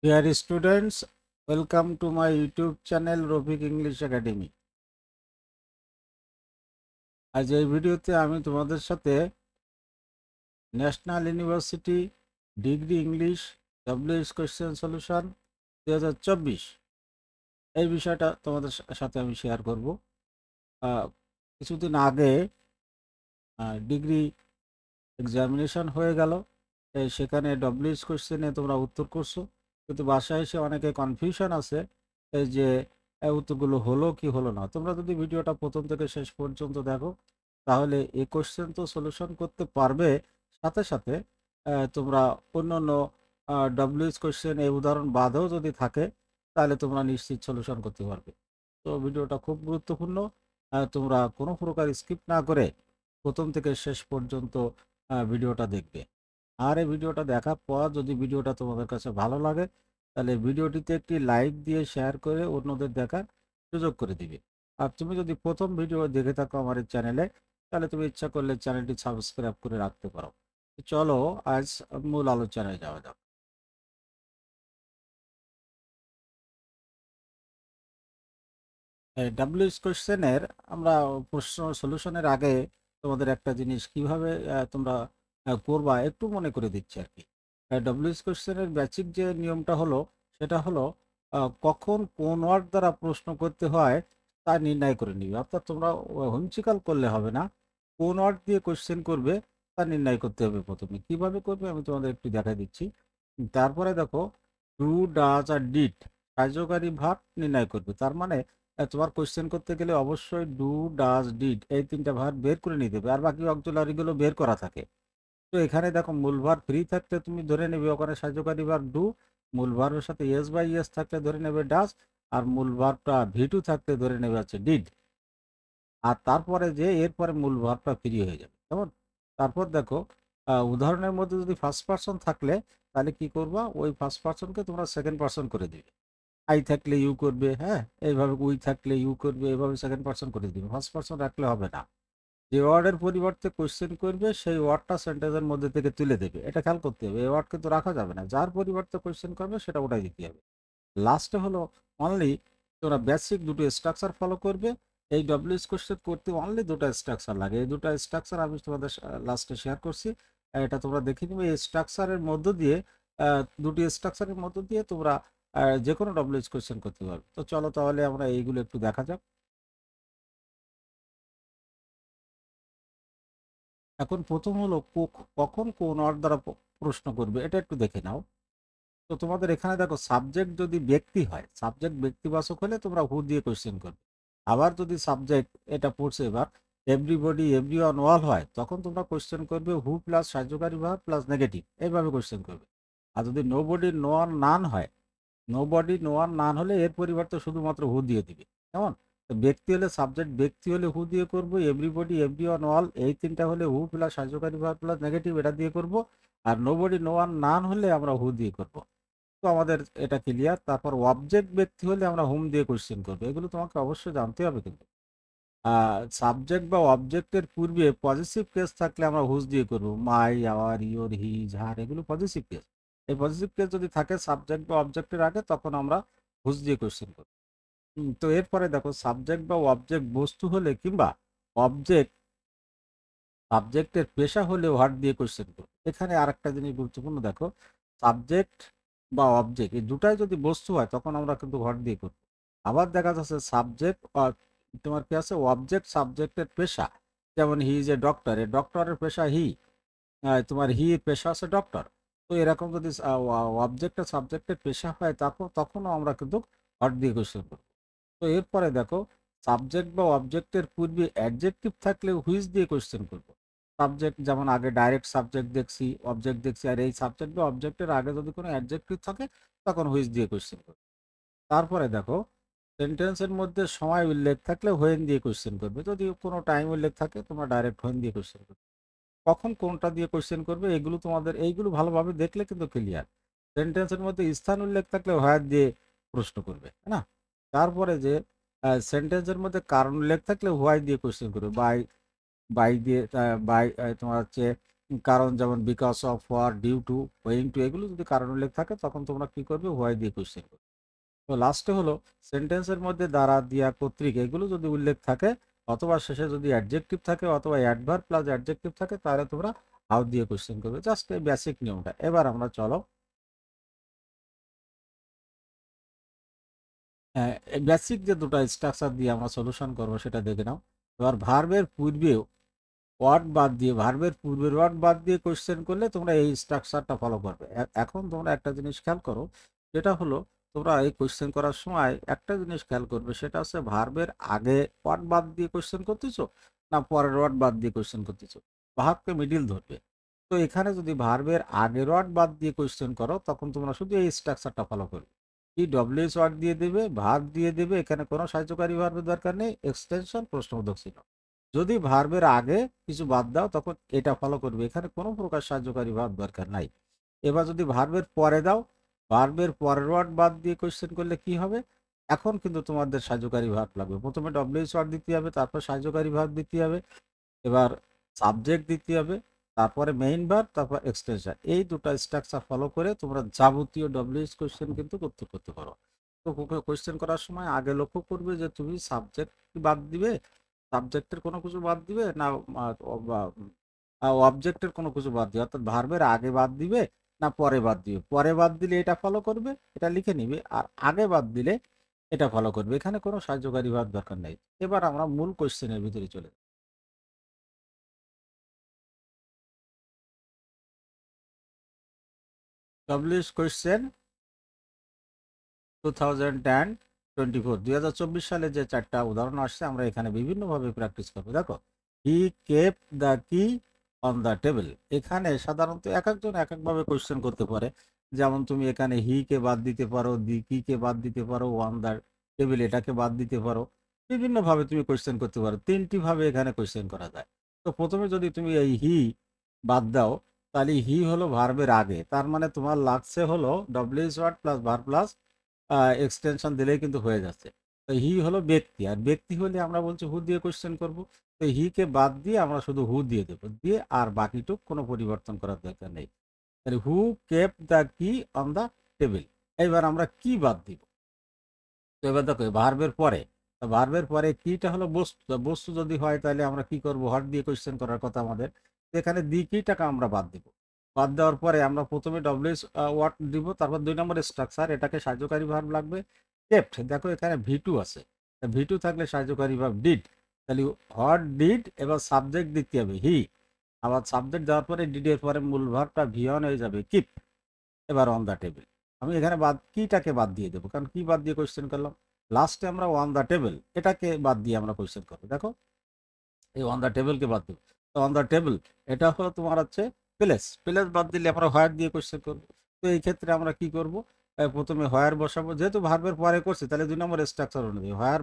Dear students, welcome to my YouTube channel Rofik English Academy. আজ এই ভিডিওতে আমি তোমাদের সাথে national university degree English WH question solution 2024 এই বিষয়টা তোমাদের সাথে আমি শেয়ার করব। কিছুদিন আগে ডিগ্রি এক্সামিনেশন হয়ে গেল, সেখানে WH কোয়েশ্চেনে তোমরা উত্তর করছো, কিন্তু বাসায় এসে অনেকে কনফিউশন আছে এই যে উত্তরগুলো হলো কি হলো না। তোমরা যদি ভিডিওটা প্রথম থেকে শেষ পর্যন্ত দেখো তাহলে এই কোশ্চেন তো সলিউশন করতে পারবে, সাথে সাথে তোমরা অন্য অন্য WH কোশ্চেন এই উদাহরণ বাদেও যদি থাকে তাহলে তোমরা নিশ্চিত সলিউশন করতে পারবে। তো ভিডিওটা খুব গুরুত্বপূর্ণ, তোমরা কোনো প্রকার স্কিপ না করে প্রথম থেকে শেষ পর্যন্ত ভিডিওটা দেখবে। আর এই ভিডিওটা দেখার পর যদি ভিডিওটা তোমাদের কাছে ভালো লাগে তাহলে ভিডিওটিতে একটি লাইক দিয়ে শেয়ার করে অন্যদের দেখার সুযোগ করে দিবে। আর তুমি যদি প্রথম ভিডিও দেখে থাকো আমার এই চ্যানেলে তাহলে তুমি ইচ্ছা করলে চ্যানেলটি সাবস্ক্রাইব করে রাখতে পারো। চলো আজ মূল আলোচনায় যাওয়া যাক। ডাব্লিউএস কোশ্চেনের আমরা প্রশ্ন সলিউশনের আগে তোমাদের একটা জিনিস কিভাবে তোমরা করবা একটু মনে করে দিচ্ছি আর কি। ডাব্লিউএস কোশ্চেনের বেসিক যে নিয়মটা হলো সেটা হলো কখন কোন ওয়ার্ড দ্বারা প্রশ্ন করতে হয় তা নির্ণয় করে নিবে। অর্থাৎ তোমরা হুমচিকাল করলে হবে না, কোন ওয়ার্ড দিয়ে কোশ্চেন করবে তা নির্ণয় করতে হবে। প্রথমে কিভাবে করবে আমি তোমাদের একটু দেখাই দিচ্ছি। তারপরে দেখো, ডু ডাজ আর ডিড কার্যকারী ভার্ব নির্ণয় করবে। তার মানে তোমার কোশ্চেন করতে গেলে অবশ্যই ডু ডাজ ডিড এই তিনটা ভার্ব বের করে নিতে হবে, আর বাকি অক্সিলারি গুলো বের করা থাকে। তো এখানে দেখো মূল ভার্ব ফ্রি থাকলে তুমি ধরে নেবে ওখানে সাহায্যকারী ভার্ব ডু, মূল ভার্বের সাথে ইয়েস বাই ইয়েস থাকলে ধরে নেবে ডাজ, আর মূল ভার্বটা ভি2 থাকলে ধরে নেবে হচ্ছে ডিড। আর তারপরে যে এরপরে মূল ভার্বটা ফ্রি হয়ে যাবে। কেমন? তারপর দেখো, উদাহরণের মধ্যে যদি ফার্স্ট পারসন থাকলে তাহলে কি করবা, ওই ফার্স্ট পারসনকে তোমরা সেকেন্ড পারসন করে দিবে। আই থাকলে ইউ করবে, হ্যাঁ এইভাবে, উই থাকলে ইউ করবে, এভাবে সেকেন্ড পারসন করে দিবে। ফার্স্ট পারসন রাখলে হবে না। যে ওয়ার্ডের পরিবর্তে কোশ্চেন করবে সেই ওয়ার্ডটা সেন্টেন্সের মধ্যে থেকে তুলে দেবে, এটা খেয়াল করতে হবে। এই ওয়ার্ড কিন্তু রাখা যাবে না, যার পরিবর্তে কোশ্চেন করবে সেটা ওটাই দিতে হবে। লাস্টে হলো অনলি তোমরা বেসিক দুটো স্ট্রাকচার ফলো করবে। এই ডব্লিউএস কোশ্চেন করতে অনলি দুটো স্ট্রাকচার লাগে, এই দুটো স্ট্রাকচার আমি তোমাদের লাস্টে শেয়ার করছি। এটা তোমরা দেখে নিবে। এই স্ট্রাকচারের মধ্য দিয়ে দুটি স্ট্রাকচারের মধ্য দিয়ে তোমরা যে কোনো ডব্লিউএস কোশ্চেন করতে পারবে। তো চলো তাহলে আমরা এইগুলো একটু দেখা যাক। এখন প্রথম হলো কখন কোন ওয়ার্ড দ্বারা প্রশ্ন করবে, এটা একটু দেখে নাও। তো তোমাদের এখানে দেখো, সাবজেক্ট যদি ব্যক্তি হয়, সাবজেক্ট ব্যক্তিবাচক হলে তোমরা হু দিয়ে কোশ্চেন করবে। আবার যদি সাবজেক্ট, এটা পড়ছে এবার, এভরিবডি এভরিওয়ান অল হয়, তখন তোমরা কোশ্চেন করবে হু প্লাস সাহায্যকারী ভার্ব প্লাস নেগেটিভ, এইভাবে কোশ্চেন করবে। আর যদি নোবডি নো ওয়ান নান হয়, নোবডি নো ওয়ান নান হলে এর পরিবর্তে শুধুমাত্র হু দিয়ে দিবে। কেমন? তো ব্যক্তি হলে সাবজেক্ট ব্যক্তি হলে হু দিয়ে করব, এভরিবডি এভরিওয়ান অল এই তিনটা হলে হু প্লাস সাহায্যকারী ভার্ব প্লাস নেগেটিভ এটা দিয়ে করব। আর নোবডি নো ওয়ান নান হলে আমরা হু দিয়ে করব। তো আমাদের এটা ক্লিয়ার। তারপর অবজেক্ট ব্যক্তি হলে আমরা হুম দিয়ে কোশ্চেন করবো, এগুলো তোমাকে অবশ্যই জানতে হবে। কিন্তু সাবজেক্ট বা অবজেক্টের পূর্বে পজিটিভ কেস থাকলে আমরা হুজ দিয়ে করবো, মাই, আওয়ার, ইওর, হিজ, হার, এগুলো পজিটিভ কেস। এই পজিটিভ কেস যদি থাকে সাবজেক্ট বা অবজেক্টের আগে তখন আমরা হুজ দিয়ে কোশ্চেন করবো। তো এরপরে দেখো, সাবজেক্ট বা অবজেক্ট বস্তু হলে কিংবা অবজেক্ট সাবজেক্টের পেশা হলে হোয়াট দিয়ে কোশ্চেন করবো। এখানে আরেকটা জিনিস গুরুত্বপূর্ণ, দেখো সাবজেক্ট বা অবজেক্ট এই দুটাই যদি বস্তু হয় তখন আমরা কিন্তু হোয়াট দিয়ে করবো। আবার দেখা যাচ্ছে সাবজেক্ট তোমার কি আছে, অবজেক্ট সাবজেক্টের পেশা, যেমন হি ইজ এ ডক্টর, এ ডক্টরের পেশা হি, তোমার হি পেশা আছে ডক্টর। তো এরকম যদি অবজেক্ট আর সাবজেক্টের পেশা হয় তখনও আমরা কিন্তু হোয়াট দিয়ে কোশ্চেন করবো। তো এরপরে দেখো, সাবজেক্ট বা অবজেক্টের পূর্বে অ্যাডজেক্টিভ থাকলে হুইজ দিয়ে কোশ্চেন করবো। সাবজেক্ট যেমন আগে ডাইরেক্ট সাবজেক্ট দেখছি, অবজেক্ট দেখছি, আর এই সাবজেক্ট বা অবজেক্টের আগে যদি কোনো অ্যাডজেক্টিভ থাকে তখন হুইজ দিয়ে কোশ্চেন করবো। তারপরে দেখো, সেন্টেন্সের মধ্যে সময় উল্লেখ থাকলে হোয়েন দিয়ে কোশ্চেন করবে। যদি কোনো টাইম উল্লেখ থাকে তোমরা ডাইরেক্ট হোয়েন দিয়ে কোশ্চেন করবে। কখন কোনটা দিয়ে কোশ্চেন করবে এগুলো তোমাদের, এইগুলো ভালোভাবে দেখলে কিন্তু ক্লিয়ার। সেন্টেন্সের মধ্যে স্থান উল্লেখ থাকলে হোয়ার দিয়ে প্রশ্ন করবে, তাই না? তারপরে যে সেন্টেন্সের মধ্যে কারণ উল্লেখ থাকলে হোয়াই দিয়ে কোশ্চেন করবে, বাই, বাই দিয়ে, বাই তোমার হচ্ছে কারণ যেমন because of, for, due to, owing to, এগুলো যদি কারণ উল্লেখ থাকে তখন তোমরা কি করবে, হোয়াই দিয়ে কোশ্চেন করবে। তো লাস্টে হলো সেন্টেন্সের মধ্যে দ্বারা, দিয়া, কর্তৃক এগুলো যদি উল্লেখ থাকে, অথবা শেষে যদি অ্যাডজেক্টিভ থাকে অথবা অ্যাডভার্ব প্লাস অ্যাডজেক্টিভ থাকে, তাহলে তোমরা হাউ দিয়ে কোশ্চেন করবে। জাস্ট এই বেসিক নিয়মটা। এবার আমরা চলো এই বেসিক যে দুটো স্ট্রাকচার দিয়ে আমরা সলিউশন করবো সেটা দেখে নাও। এবার ভার্বের পূর্বে ওয়ার্ড বাদ দিয়ে, ভার্বের পূর্বের ওয়ার্ড বাদ দিয়ে কোশ্চেন করলে তোমরা এই স্ট্রাকচারটা ফলো করবে। এখন তোমরা একটা জিনিস খেয়াল করো, যেটা হলো তোমরা এই কোশ্চেন করার সময় একটা জিনিস খেয়াল করবে, সেটা হচ্ছে ভার্বের আগে ওয়ার্ড বাদ দিয়ে কোশ্চেন করতেছো না পরের ওয়ার্ড বাদ দিয়ে কোশ্চেন করতেছো, ভার্বকে মিডিল ধরবে। তো এখানে যদি ভার্বের আগের ওয়ার্ড বাদ দিয়ে কোশ্চেন করো তখন তোমরা শুধু এই স্ট্রাকচারটা ফলো করবে। কি, ডব্লিউএস ওয়ার্ড দিয়ে দেবে, ভার্ব দিয়ে দেবে, এখানে কোনো সাহায্যকারী ভার্বের দরকার নেই, এক্সটেনশন প্রশ্নবোধক ছিল। যদি ভার্বের আগে কিছু বাদ দাও তখন এটা ফলো করবে, এখানে কোনো প্রকার সাহায্যকারী ভার্ব দরকার নাই। এবার যদি ভার্বের পরে দাও, ভার্বের পরের ওয়ার্ড বাদ দিয়ে কোশ্চেন করলে কি হবে, এখন কিন্তু তোমাদের সাহায্যকারী ভার্ব লাগবে। প্রথমে ডব্লিউএস ওয়ার্ড দিতে হবে, তারপর সাহায্যকারী ভার্ব দিতে হবে, এবার সাবজেক্ট দিতে হবে, তারপরে মেইন ভার্ব, তারপর এক্সটেনশন। এই দুটো স্ট্রাকচার ফলো করে তোমরা যাবতীয় ডব্লিউএস কোশ্চেন কিন্তু করতে পারো। তো কোশ্চেন করার সময় আগে লক্ষ্য করবে যে তুমি সাবজেক্ট বাদ দিবে, সাবজেক্টের কোনো কিছু বাদ দিবে না, অবজেক্টের কোনো কিছু বাদ দিবে, অর্থাৎ ভার্বের আগে বাদ দিবে না পরে বাদ দিবে। পরে বাদ দিলে এটা ফলো করবে, এটা লিখে নিবে, আর আগে বাদ দিলে এটা ফলো করবে। এখানে কোনো সাহায্যকারী ভার্ব দরকার নেই। এবার আমরা মূল কোশ্চেনের ভিতরে চলে যাই। ডব্লিউএস কোশ্চেন 2024 সালে যে 4টা উদাহরণ আসছে আমরা এখানে বিভিন্নভাবে প্র্যাকটিস করবো। দেখো, হি কেপ দ্য কি অন দ্য টেবিল। এখানে সাধারণত এক একজন এক একভাবে কোশ্চেন করতে পারে। যেমন তুমি এখানে হি কে বাদ দিতে পারো, দি কি কে বাদ দিতে পারো, অন দ্য টেবিল এটাকে বাদ দিতে পারো। বিভিন্নভাবে তুমি কোশ্চেন করতে পারো, 3টি ভাবে এখানে কোশ্চেন করা যায়। তো প্রথমে যদি তুমি এই হি বাদ দাও, তাহলে হি হলো ভার্বের আগে, তার মানে তোমার লাগছে হলো ডব্লিউএস word plus verb plus extension দিলেই কিন্তু হয়ে যাচ্ছে। তো হি হলো ব্যক্তি, আর ব্যক্তি হলে আমরা বলছি হু দিয়ে কোশ্চেন করব। তো হি কে বাদ দিয়ে আমরা শুধু হু দিয়ে দেবো, দিয়ে আর বাকিটুক কোনো পরিবর্তন করার দরকার নেই। তাহলে হু কেপ দ্য কি অন দ্য টেবিল। এবার আমরা কি বাদ দিব। তো এবার দেখো ভার্বের পরে, ভার্বের পরে কিটা হলো বস্তু। বস্তু যদি হয় তাহলে আমরা কি করব, হট দিয়ে কোশ্চেন করার কথা আমাদের। তো এখানে দি কিটাকে আমরা বাদ দিব। বাদ দেওয়ার পরে আমরা প্রথমে ডব্লিউএস ওয়ার্ড দিব, তারপর 2 নম্বর স্ট্রাকচার, এটাকে সাহায্যকারী ভার্ব লাগবে। কেপ্ট, দেখো এখানে ভি2 আছে, ভি2 থাকলে সাহায্যকারী ভার্ব ডিড। তাহলে হট ডিড, এবার সাবজেক্ট দিতে হবে হি, আবার সাবজেক্ট দেওয়ার পরে ডিডের পরে মূল ভার্বটা ভি1 হয়ে যাবে কিপ। এবার অন দ্য টেবিল, আমি এখানে বাদ কিটাকে বাদ দিয়ে দেবো, কারণ কি বাদ দিয়ে কোশ্চেন করলাম। লাস্টে আমরা অন দ্য টেবিল এটাকে বাদ দিয়ে আমরা কোশ্চেন করবো। দেখো এই অন দ্য টেবিলকে বাদ দেবো। তো অন দ্য টেবিল এটা হলো তোমার হচ্ছে প্লেস, প্লেস বাদ দিলে আমরা হোয়ার দিয়ে কোশ্চেন করবো। তো এই ক্ষেত্রে আমরা কি করব, প্রথমে হোয়ার বসাবো, যেহেতু ভার্বের পরে করছি তাহলে 2 নম্বর স্ট্রাকচার অনুযায়ী হোয়ার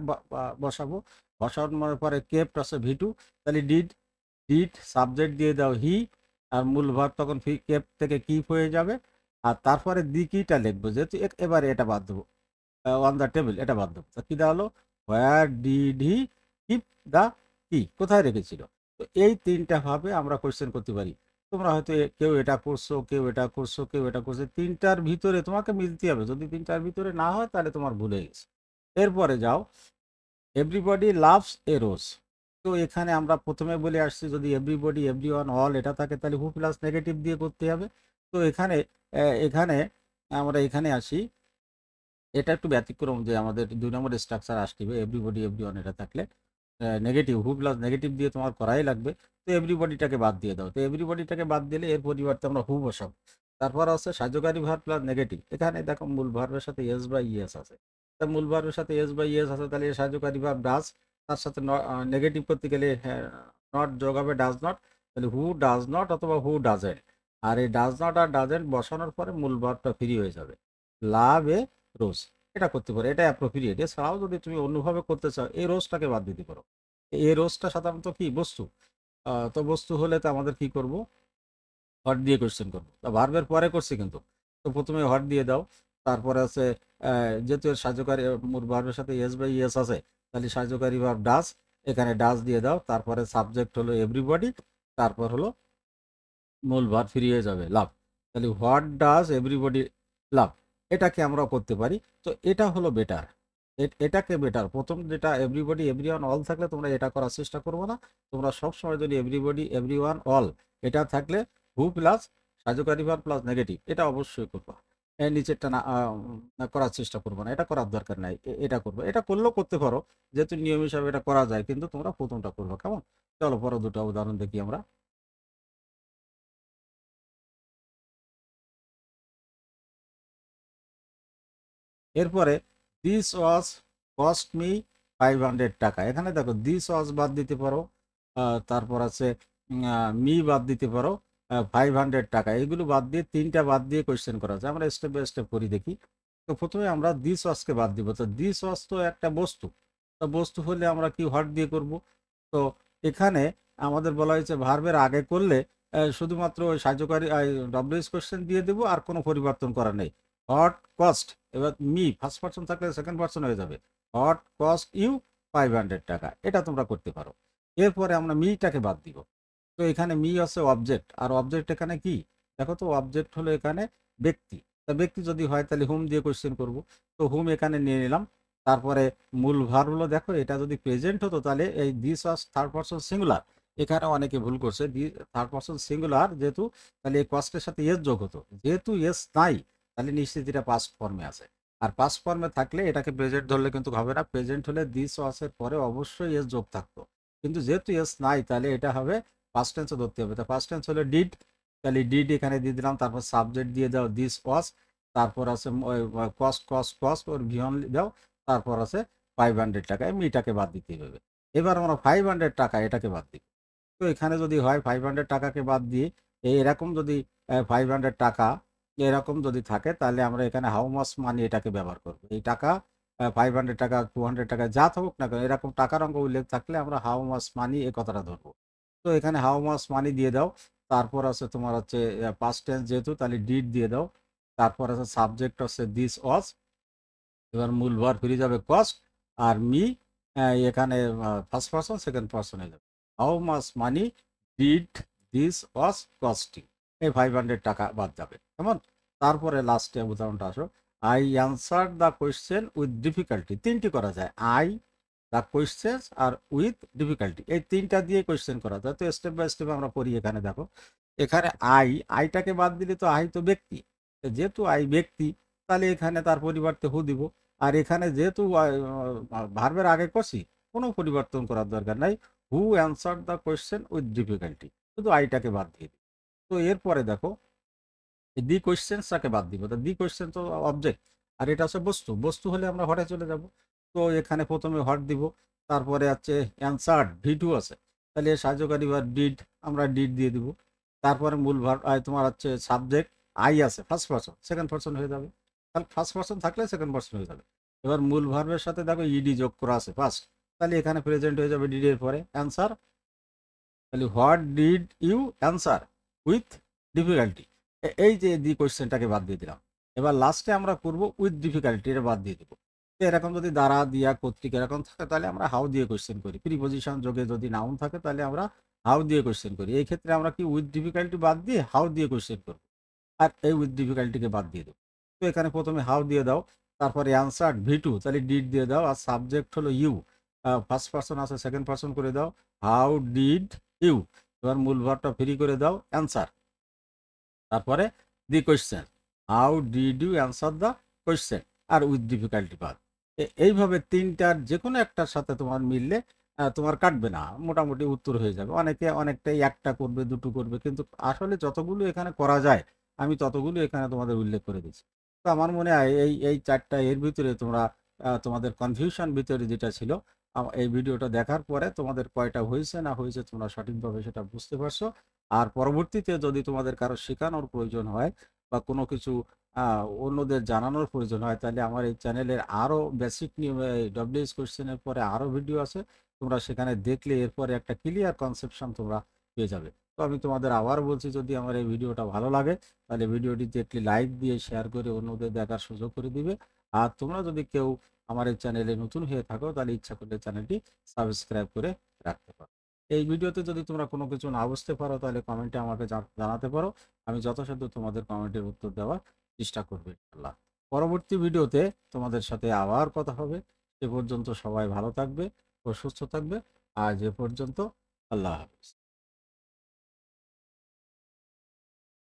বসাবো। বসানোর পরে কেপ্ট আছে ভি2, তাহলে ডিড, ডিড সাবজেক্ট দিয়ে দাও হি, আর মূল ভার্ব তখন কেপ্ট থেকে কিপ হয়ে যাবে। আর তারপরে দি কিটা লিখবো, যেহেতু এবারে এটা বাদ দেবো, অন দ্য টেবিল এটা বাদ দেবো। কি দেওয়া হলো, where did he keep the কি, কোথায় রেখেছিল। তো এই 3টা ভাবে আমরা কোশ্চেন করতে পারি। তোমরা হয়তো কেউ এটা করছো, কেউ এটা করছো, কেউ এটা করছে, 3টার ভিতরে তোমাকে মিলতে হবে। যদি 3টার ভিতরে না হয় তাহলে তোমার ভুলে গেছে। এরপরে যাও, এভরিবডি লাভস এ রোজ। তো এখানে আমরা প্রথমে বলে আসছি যদি এভরিবডি, এভরিওয়ান, অল এটা থাকে তাহলে হু প্লাস নেগেটিভ দিয়ে করতে হবে। তো এখানে এখানে আমরা এখানে আসি, এটা একটু ব্যতিক্রম যে আমাদের 2 নম্বর স্ট্রাকচার আসবে এভরিবডি, এভরিওয়ান এটা থাকলে নেগেটিভ, হু প্লাস নেগেটিভ দিয়ে তোমার করাই লাগবে। তো এভরিবডিটাকে বাদ দিয়ে দাও। তো এভরিবডিটাকে বাদ দিলে এর পরিবর্তে আমরা হু বসাবো। তারপর আছে সাহায্যকারী ভার্ব প্লাস নেগেটিভ। এখানে দেখো মূল ভার্বের সাথে এস বাই ইএস আছে, তা মূল ভার্বের সাথে এস বাই ইএস আছে, তাহলে এর সাহায্যকারী ভার্ব ডাজ, তার সাথে নেগেটিভ করতে গেলে নট যোগ হবে ডাজ নট, তাহলে হু ডাজ নট অথবা হু ডাজেন্ট। আর এই ডাজ নট আর ডাজেন্ট বসানোর পরে মূল ভার্বটা ফ্রি হয়ে যাবে, লাভ এ রোজ। এটা করতে পারো, এটা অ্যাপ্রোপ্রিয়েট। এছাড়াও যদি তুমি অন্যভাবে করতে চাও, এই রোজটাকে বাদ দিতে পারো। এই রোজটা সাধারণত কি বস্তু, তো বস্তু হলে তো আমাদের কি করব, হট দিয়ে কোশ্চেন করবো। তা ভার্বের পরে করছি কিন্তু, তো প্রথমে হট দিয়ে দাও। তারপরে আছে যেহেতু এর সাহায্যকারী মূল ভার্বের সাথে এস বাই ইএস আছে, তাহলে সাহায্যকারী ভার্ব ডাজ, এখানে ডাজ দিয়ে দাও। তারপরে সাবজেক্ট হলো এভরিবডি, তারপর হলো মূল ভার ফিরিয়ে যাবে লাভ। তাহলে হোয়াট ডাজ এভরিবডি লাভ, এটাকে আমরা করতে পারি। তো এটা হলো বেটার, এটাকে বেটার। প্রথম যেটা এভরিবডি এভরিওয়ান অল থাকলে তোমরা এটা করার চেষ্টা করবো না। তোমরা সবসময় যদি এভরিবডি এভরিওয়ান অল এটা থাকলে হু প্লাস সাহায্যকারী ভার প্লাস নেগেটিভ, এটা অবশ্যই করবা। এর নিচেরটা না করার চেষ্টা করবো না, এটা করার দরকার নাই। এটা করবো, এটা করলেও করতে পারো, যেহেতু নিয়ম হিসাবে এটা করা যায়, কিন্তু তোমরা প্রথমটা করবো। কেমন? চলো পরে দুটো উদাহরণ দেখি আমরা। এরপরে দিস ওয়াজ কস্ট মি 500 টাকা। এখানে দেখো দিস ওয়াজ বাদ দিতে পারো, তারপর আছে মি বাদ দিতে পারো, 500 টাকা, এগুলো বাদ দিয়ে তিনটা বাদ দিয়ে কোয়েশ্চেন করা যায়। আমরা স্টেপ বাই স্টেপ করি দেখি। তো প্রথমে আমরা দিস ওয়াজকে বাদ দিব। তো দিস ওয়াজ তো একটা বস্তু, তো বস্তু হলে আমরা কি হোয়াট দিয়ে করব। তো এখানে আমাদের বলা হয়েছে ভার্বের আগে করলে শুধুমাত্র ওই সাহায্যকারী ডব্লিউএস কোয়েশ্চেন দিয়ে দেবো, আর কোনো পরিবর্তন করা নেই। হোয়াট কস্ট, এবার মি ফার্স্ট পার্সন থাকলে সেকেন্ড পার্সন হয়ে যাবে, হোয়াট কস্ট ইউ 500 টাকা, এটা তোমরা করতে পারো। এরপরে আমরা মিটাকে বাদ দিব। তো এখানে মি আছে অবজেক্ট, আর অবজেক্ট এখানে কি, দেখো তো অবজেক্ট হলো এখানে ব্যক্তি। তা ব্যক্তি যদি হয় তাহলে হুম দিয়ে কোশ্চেন করব। তো হুম এখানে নিয়ে নিলাম। তারপরে মূল ভার হলো, দেখো এটা যদি প্রেজেন্ট হতো তাহলে এই this was third person singular. এখানে অনেকে ভুল করছে, থার্ড পার্সন সিঙ্গুলার যেহেতু, তাহলে এই কস্টের সাথে এস যোগ হতো। যেহেতু এস নাই, তাহলে নিশ্চিত এটা পাস্ট ফর্মে আছে। আর পাস্ট ফর্মে থাকলে এটাকে প্রেজেন্ট ধরলে কিন্তু হবে না। প্রেজেন্ট হলে দিস ওয়াজের পরে অবশ্যই এস যোগ থাকতো, কিন্তু যেহেতু এস নাই তাহলে এটা হবে পাস্ট টেন্সও ধরতে হবে। তা পাস্ট টেন্স হলে ডিড, তাহলে ডিড এখানে দিয়ে দিলাম। তারপর সাবজেক্ট দিয়ে দাও দিস ওয়াজ, তারপর আছে কস্ট কস্ট কস্ট ওর ভিয়ন দাও, তারপর আছে 500 টাকা, মিটাকে বাদ দিতে হবে। এবার আমরা 500 টাকা এটাকে বাদ দিই। তো এখানে যদি হয় 500 টাকাকে বাদ দিয়ে এরকম যদি 500 টাকা এরকম যদি থাকে, তাহলে আমরা এখানে হাউ মাস মানি এটাকে ব্যবহার করবো। এই টাকা 500 টাকা 200 টাকা যা থাকুক না কেন, এরকম টাকার অঙ্ক উল্লেখ থাকলে আমরা হাউ মাস মানি এ কথাটা ধরবো। তো এখানে হাউ মাস মানি দিয়ে দাও। তারপর আছে তোমার হচ্ছে পাস্ট টেন্স যেহেতু, তাহলে ডিড দিয়ে দাও। তারপর আছে সাবজেক্ট হচ্ছে দিস ওয়াজ, এবার মূল ভার ফিরে যাবে কস্ট, আর মি এখানে ফার্স্ট পার্সন সেকেন্ড পার্সন হয়ে যাবে। How much money did this was costing, এই 500 টাকা বাদ যাবে। কেমন? তারপরে লাস্টে উদাহরণটা আসো। I answer the question with difficulty, তিনটি করা যায়, আই দ্য কোয়েশ্চেন আর উইথ ডিফিকাল্টি, এই তিনটা দিয়ে কোয়েশ্চেন করা যায়। তো স্টেপ বাই স্টেপ আমরা পড়ি। এখানে দেখো, এখানে আইটাকে বাদ দিলে তো আই তো ব্যক্তি, যেহেতু আই ব্যক্তি, তাহলে এখানে তার পরিবর্তে হু দিব। আর এখানে যেহেতু ভার্বের আগে করছি, কোনো পরিবর্তন করার দরকার নাই। Who answer the question with difficulty, শুধু আইটাকে বাদ দিয়ে দিই। তো এরপরে দেখো দি কোয়েশ্চেন্সটাকে বাদ দিব। তো দি কোয়েশ্চেন তো অবজেক্ট, আর এটা হচ্ছে বস্তু। বস্তু হলে আমরা হটে চলে যাব। তো এখানে প্রথমে হট দিব, তারপরে আছে অ্যান্সার্ড ভি2 আছে, তাহলে সাহায্যকারী বা ডিড, আমরা ডিড দিয়ে দিব। তারপরে মূল ভার্ব তোমার হচ্ছে সাবজেক্ট আই আছে, ফার্স্ট পার্সন সেকেন্ড পার্সন হয়ে যাবে। তাহলে ফার্স্ট পার্সন থাকলে সেকেন্ড পার্সন হয়ে যাবে। এবার মূল ভার্বের সাথে দেখো ইডি যোগ করা আছে ফার্স্ট, তাহলে এখানে প্রেজেন্ট হয়ে যাবে ডিড এর পরে অ্যান্সার। তাহলে what did you answer with difficulty, এই যে দি কোয়েশ্চেনটাকে বাদ দিয়ে দিলাম। এবার লাস্টে আমরা করব উইথ ডিফিকাল্টি, এটা বাদ দিয়ে দেবো। তো এরকম যদি দ্বারা দিয়া কর্তৃক এরকম থাকে, তাহলে আমরা হাউ দিয়ে কোয়েশ্চেন করি। প্রিপোজিশন যোগে যদি নাউন থাকে, তাহলে আমরা হাউ দিয়ে কোয়েশ্চেন করি। এই ক্ষেত্রে আমরা কি উইথ ডিফিকাল্টি বাদ দিয়ে হাউ দিয়ে কোয়েশ্চেন করব, আর এই উইথ ডিফিকাল্টিকে বাদ দিয়ে দেবো। তো এখানে প্রথমে হাউ দিয়ে দাও, তারপরে অ্যান্সার ভি2, তাহলে ডিড দিয়ে দাও, আর সাবজেক্ট হলো ইউ, ফার্স্ট পার্সন আছে সেকেন্ড পার্সন করে দাও, হাউ ডিড ইউ। এবার মূল ভার্বটা ফ্রি করে দাও অ্যান্সার, তারপরে the question, how did you answer the question, আর উইথ ডিফিকাল্টি বাদ। এইভাবে তিনটার যে কোনো একটার সাথে তোমার মিললে তোমার কাটবে না, মোটামুটি উত্তর হয়ে যাবে। অনেকে অনেকটাই একটা করবে, দুটো করবে, কিন্তু আসলে যতগুলো এখানে করা যায় আমি ততগুলো এখানে তোমাদের উল্লেখ করে দিচ্ছি। তো আমার মনে হয় এই এই চারটা এর ভিতরে তোমরা তোমাদের কনফিউশন ভিতরে যেটা ছিল, এই ভিডিওটা দেখার পরে তোমাদের কয়টা হয়েছে না হয়েছে তোমরা সঠিকভাবে সেটা বুঝতে পারছো। আর পরবর্তীতে যদি তোমাদের কারো শেখানোর প্রয়োজন হয় বা কোনো কিছু অন্যদের জানানোর প্রয়োজন হয়, তাহলে আমার এই চ্যানেলের আরও বেসিক নিয়ম ডব্লিউএস কোশ্চেনের পরে আরও ভিডিও আছে, তোমরা সেখানে দেখলে এরপরে একটা ক্লিয়ার কনসেপশন তোমরা পেয়ে যাবে। তো আমি তোমাদের আবার বলছি, যদি আমার এই ভিডিওটা ভালো লাগে তাহলে ভিডিওটিতে একটি লাইক দিয়ে শেয়ার করে অন্যদের দেখার সুযোগ করে দিবে। আর তোমরা যদি কেউ আমার এই চ্যানেলে নতুন হয়ে থাকো, তাহলে ইচ্ছা করলে চ্যানেলটি সাবস্ক্রাইব করে রাখতে পারো। এই ভিডিওতে যদি তোমরা কোনো কিছু না বুঝতে পারো তাহলে কমেন্টে আমাকে জানাতে পারো। আমি যথাসাধ্য তোমাদের কমেন্টের উত্তর দেওয়ার চেষ্টা করব ইনশাআল্লাহ। পরবর্তী ভিডিওতে তোমাদের সাথে আবার কথা হবে। সে পর্যন্ত সবাই ভালো থাকবে ও সুস্থ থাকবে। আজ এ পর্যন্ত। আল্লাহ হাফেজ।